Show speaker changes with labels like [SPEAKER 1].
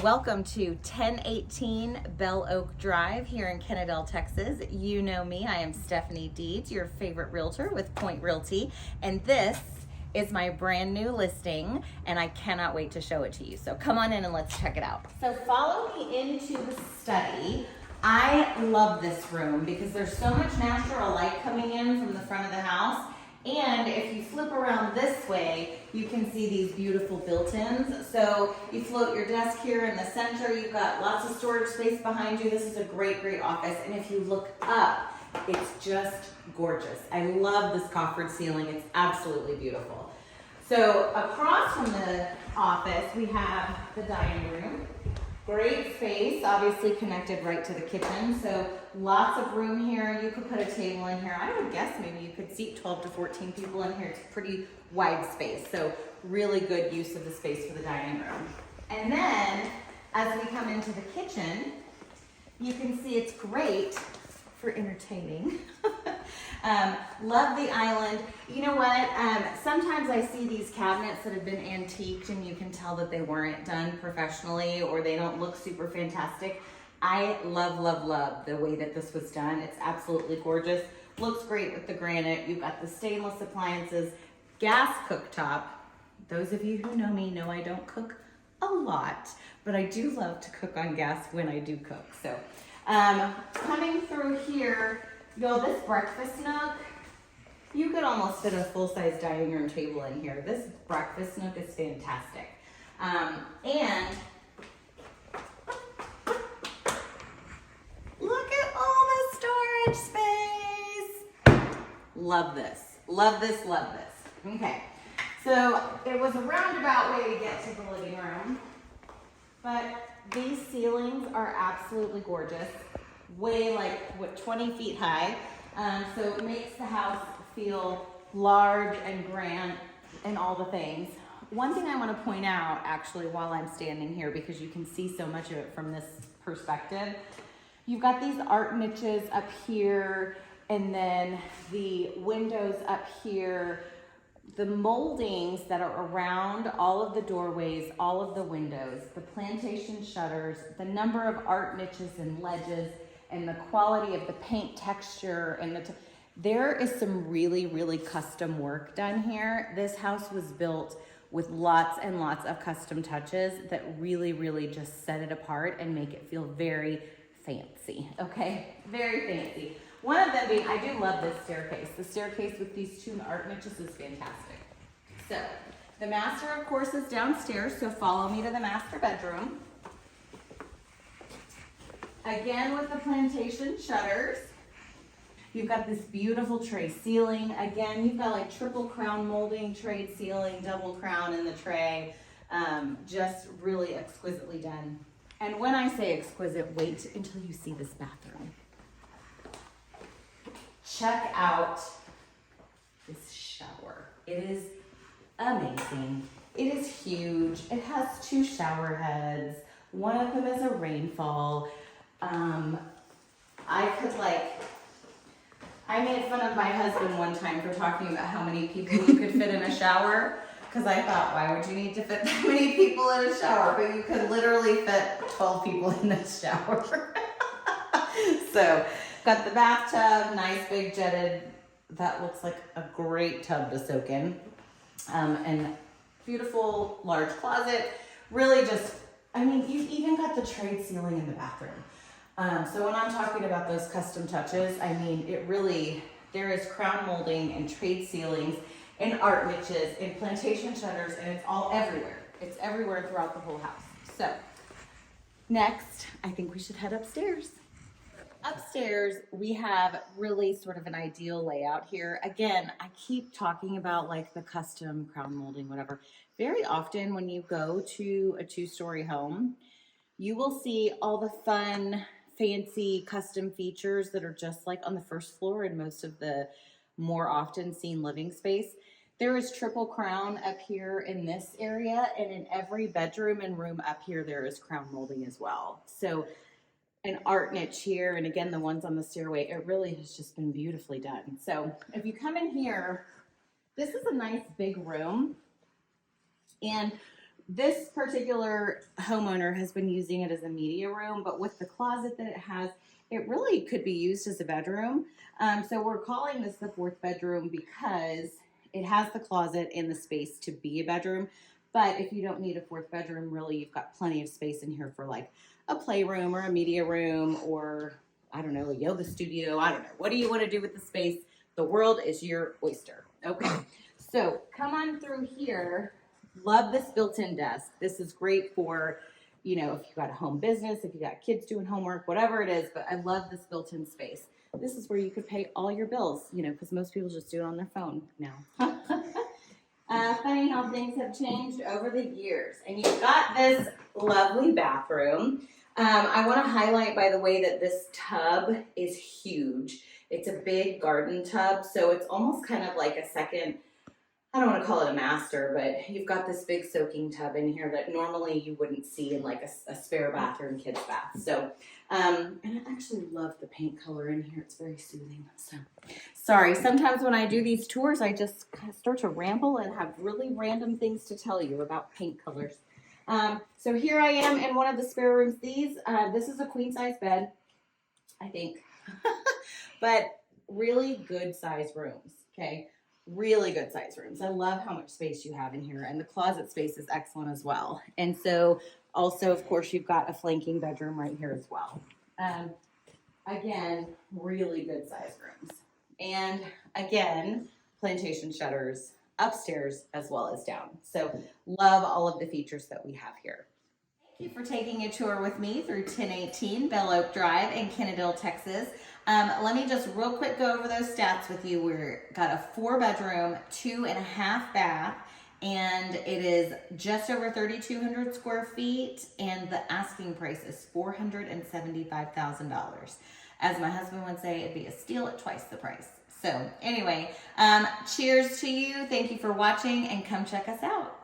[SPEAKER 1] Welcome to 1018 Bell Oak Drive here in Kennedale, Texas. You know me, I am Stephanie Deeds, your favorite realtor with Point Realty, and this is my brand new listing, and I cannot wait to show it to you. So come on in and let's check it out. So follow me into the study. I love this room because there's so much natural light coming in from the front of the house. And if you flip around this way, you can see these beautiful built-ins. So you float your desk here in the center. You've got lots of storage space behind you. This is a great, great office. And if you look up, it's just gorgeous. I love this coffered ceiling. It's absolutely beautiful. So across from the office, we have the dining room. Great space, obviously connected right to the kitchen. So lots of room here. You could put a table in here. I would guess maybe you could seat 12 to 14 people in here. It's a pretty wide space. So really good use of the space for the dining room. And then as we come into the kitchen, you can see it's great for entertaining. Love the island. You know what? Sometimes I see these cabinets that have been antiqued and you can tell that they weren't done professionally or they don't look super fantastic. I love, love, love the way that this was done. It's absolutely gorgeous. Looks great with the granite. You've got the stainless appliances, gas cooktop. Those of you who know me know I don't cook a lot, but I do love to cook on gas when I do cook. So coming through here, y'all, this breakfast nook, you could almost fit a full-size dining room table in here. This breakfast nook is fantastic. And look at all the storage space. Love this, love this, love this. Okay, so it was a roundabout way to get to the living room, but these ceilings are absolutely gorgeous. Way like, what, 20 feet high. So it makes the house feel large and grand and all the things. One thing I want to point out actually while I'm standing here, because you can see so much of it from this perspective, you've got these art niches up here and then the windows up here. The moldings that are around all of the doorways, all of the windows, the plantation shutters, the number of art niches and ledges, and the quality of the paint texture, and there is some really, really custom work done here. This house was built with lots and lots of custom touches that really, really just set it apart and make it feel very fancy, okay? Very fancy. One of them being, I do love this staircase. The staircase with these two art niches is fantastic. So, the master, of course, is downstairs, so follow me to the master bedroom. Again, with the plantation shutters, you've got this beautiful tray ceiling. Again, you've got like triple crown molding, trade ceiling, double crown in the tray. Just really exquisitely done. And when I say exquisite, wait until you see this bathroom. Check out this shower. It is amazing. It is huge. It has 2 shower heads. One of them is a rainfall. I made fun of my husband one time for talking about how many people you could fit in a shower, because I thought, why would you need to fit that many people in a shower? But you could literally fit 12 people in this shower. So, got the bathtub, nice big jetted, that looks like a great tub to soak in. And beautiful large closet. Really just, I mean, you've even got the trade ceiling in the bathroom. So when I'm talking about those custom touches, I mean, it really, there is crown molding and trade ceilings and art niches and plantation shutters, and it's all everywhere. It's everywhere throughout the whole house. So next, I think we should head upstairs. Upstairs, we have really sort of an ideal layout here. Again, I keep talking about like the custom crown molding, whatever. Very often when you go to a 2-story home, you will see all the fun, fancy custom features that are just like on the first floor in most of the more often seen living space. There is triple crown up here in this area, and in every bedroom and room up here, there is crown molding as well. So an art niche here, and again, the ones on the stairway, it really has just been beautifully done. So if you come in here, this is a nice big room, and This particular homeowner has been using it as a media room, but with the closet that it has, it really could be used as a bedroom. So we're calling this the fourth bedroom because it has the closet and the space to be a bedroom. But if you don't need a fourth bedroom, really, you've got plenty of space in here for like a playroom or a media room or, I don't know, a yoga studio. I don't know. What do you want to do with the space? The world is your oyster. Okay, so come on through here. Love this built-in desk. This is great for, you know, if you've got a home business, if you got kids doing homework, whatever it is, but I love this built-in space. This is where you could pay all your bills, you know, because most people just do it on their phone now. Funny how things have changed over the years. And you've got this lovely bathroom. I want to highlight, by the way, that this tub is huge. It's a big garden tub, so it's almost kind of like a second, I don't want to call it a master, but you've got this big soaking tub in here that normally you wouldn't see in like a spare bathroom, kid's bath. So, and I actually love the paint color in here. It's very soothing. So, sorry, sometimes when I do these tours, I just kind of start to ramble and have really random things to tell you about paint colors. So here I am in one of the spare rooms. This is a queen size bed, I think, but really good size rooms. Okay. Really good size rooms. I love how much space you have in here, and the closet space is excellent as well. And so also, of course, you've got a flanking bedroom right here as well. Again, really good size rooms. And again, plantation shutters upstairs as well as down. So love all of the features that we have here. Thank you for taking a tour with me through 1018 Bell Oak Drive in Kennedale, Texas. Let me just real quick go over those stats with you. We've got a 4-bedroom, 2.5 bath, and it is just over 3,200 square feet, and the asking price is $475,000. As my husband would say, it'd be a steal at twice the price. So anyway, cheers to you. Thank you for watching, and come check us out.